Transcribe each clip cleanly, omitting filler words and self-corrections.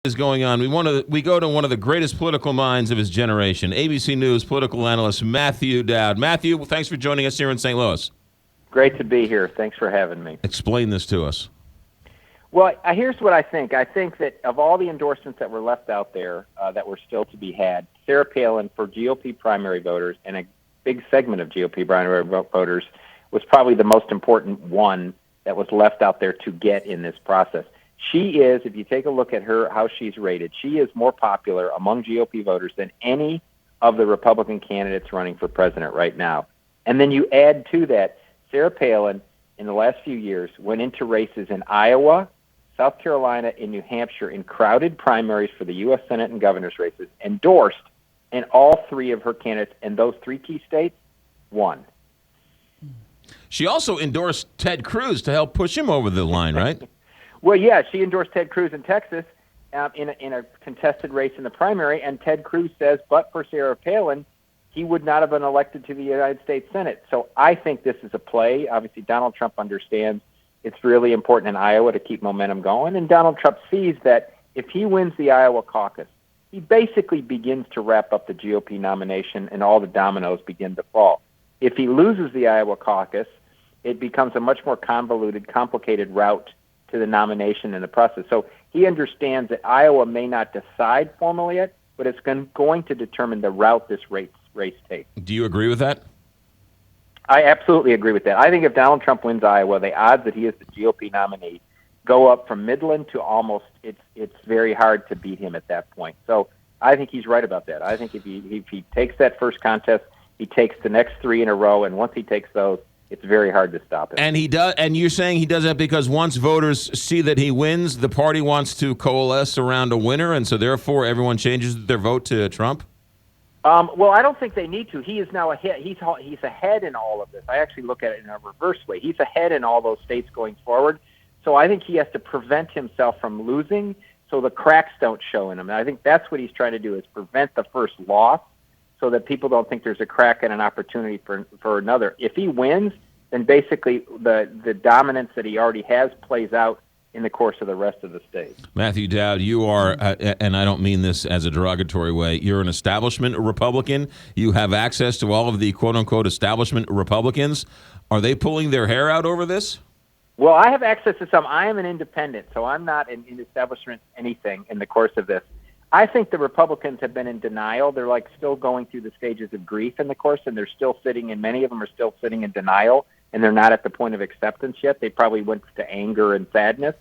Is going on. We go to one of the greatest political minds of his generation, ABC News political analyst Matthew Dowd. Matthew, thanks for joining us here in St. Louis. Great to be here. Thanks for having me. Explain this to us. Well, here's what I think. I think that of all the endorsements that were left out there that were still to be had, Sarah Palin for GOP primary voters and a big segment of GOP primary voters was probably the most important one that was left out there to get in this process. She is, if you take a look at her, how she's rated, she is more popular among GOP voters than any of the Republican candidates running for president right now. And then you add to that, Sarah Palin, in the last few years, went into races in Iowa, South Carolina, and New Hampshire in crowded primaries for the U.S. Senate and governor's races, endorsed in all three of her candidates, and those three key states won. She also endorsed Ted Cruz to help push him over the line, right? Well, yeah, she endorsed Ted Cruz in Texas in a contested race in the primary, and Ted Cruz says, but for Sarah Palin, he would not have been elected to the United States Senate. So I think this is a play. Obviously, Donald Trump understands it's really important in Iowa to keep momentum going, and Donald Trump sees that if he wins the Iowa caucus, he basically begins to wrap up the GOP nomination, and all the dominoes begin to fall. If he loses the Iowa caucus, it becomes a much more convoluted, complicated route to the nomination and the process. So he understands that Iowa may not decide formally yet, but it's going to determine the route this race takes. Do you agree with that? I absolutely agree with that. I think if Donald Trump wins Iowa, the odds that he is the GOP nominee go up from Midland to almost, it's very hard to beat him at that point. So I think he's right about that. I think if he takes that first contest, he takes the next three in a row, and once he takes those, it's very hard to stop him. And he does. And you're saying he does that because once voters see that he wins, the party wants to coalesce around a winner, and so therefore everyone changes their vote to Trump? Well, I don't think they need to. He is now ahead. He's ahead in all of this. I actually look at it in a reverse way. He's ahead in all those states going forward. So I think he has to prevent himself from losing so the cracks don't show in him. And I think that's what he's trying to do, is prevent the first loss, so that people don't think there's a crack and an opportunity for another. If he wins, then basically the dominance that he already has plays out in the course of the rest of the state. Matthew Dowd, you are, and I don't mean this as a derogatory way, you're an establishment Republican. You have access to all of the quote-unquote establishment Republicans. Are they pulling their hair out over this? Well, I have access to some. I am an independent, so I'm not in establishment anything in the course of this. I think the Republicans have been in denial. They're still going through the stages of grief in the course, and they're still sitting, and many of them are still sitting in denial, and they're not at the point of acceptance yet. They probably went to anger and sadness.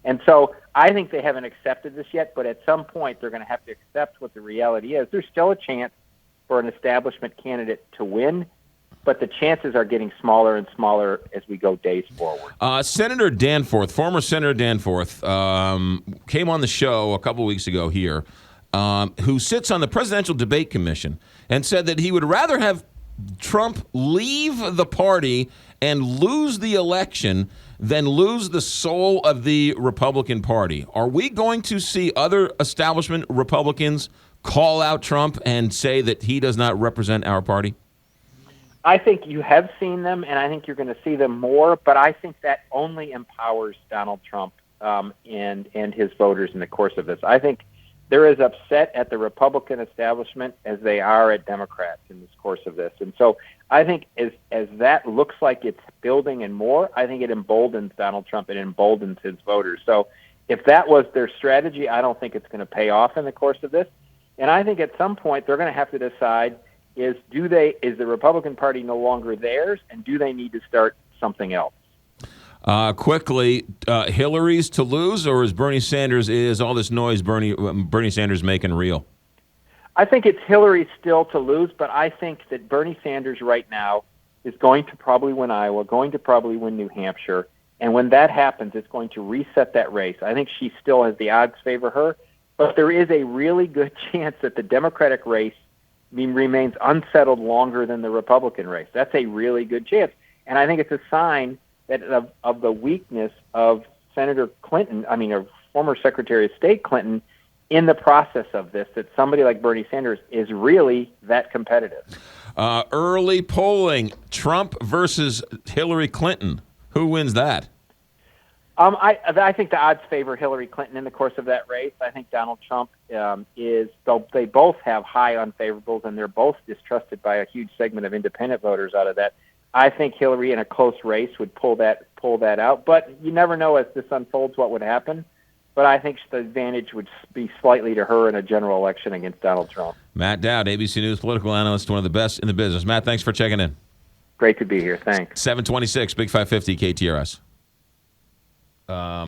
And so I think they haven't accepted this yet, but at some point they're going to have to accept what the reality is. There's still a chance for an establishment candidate to win, but the chances are getting smaller and smaller as we go days forward. Senator Danforth, former Senator Danforth, came on the show a couple weeks ago here, who sits on the Presidential Debate Commission, and said that he would rather have Trump leave the party and lose the election than lose the soul of the Republican Party. Are we going to see other establishment Republicans call out Trump and say that he does not represent our party? I think you have seen them, and I think you're going to see them more, but I think that only empowers Donald Trump and his voters in the course of this. I think they're as upset at the Republican establishment as they are at Democrats in this course of this. And so I think as that looks like it's building and more, I think it emboldens Donald Trump. It emboldens his voters. So if that was their strategy, I don't think it's going to pay off in the course of this. And I think at some point they're going to have to decide, is the Republican Party no longer theirs, and do they need to start something else? Quickly, Hillary's to lose, or is Bernie Sanders, is all this noise Bernie Sanders making real? I think it's Hillary still to lose, but I think that Bernie Sanders right now is going to probably win Iowa, going to probably win New Hampshire, and when that happens, it's going to reset that race. I think she still has the odds favor her, but there is a really good chance that the Democratic race remains unsettled longer than the Republican race. That's a really good chance, and I think it's a sign that of the weakness of Senator Clinton, of former Secretary of State Clinton, in the process of this, that somebody like Bernie Sanders is really that competitive. Early polling, Trump versus Hillary Clinton. Who wins that? I think the odds favor Hillary Clinton in the course of that race. I think Donald Trump is, though they both have high unfavorables, and they're both distrusted by a huge segment of independent voters out of that. I think Hillary in a close race would pull that out, but you never know as this unfolds what would happen. But I think the advantage would be slightly to her in a general election against Donald Trump. Matt Dowd, ABC News political analyst, one of the best in the business. Matt, thanks for checking in. Great to be here. Thanks. 726, Big 550, KTRS.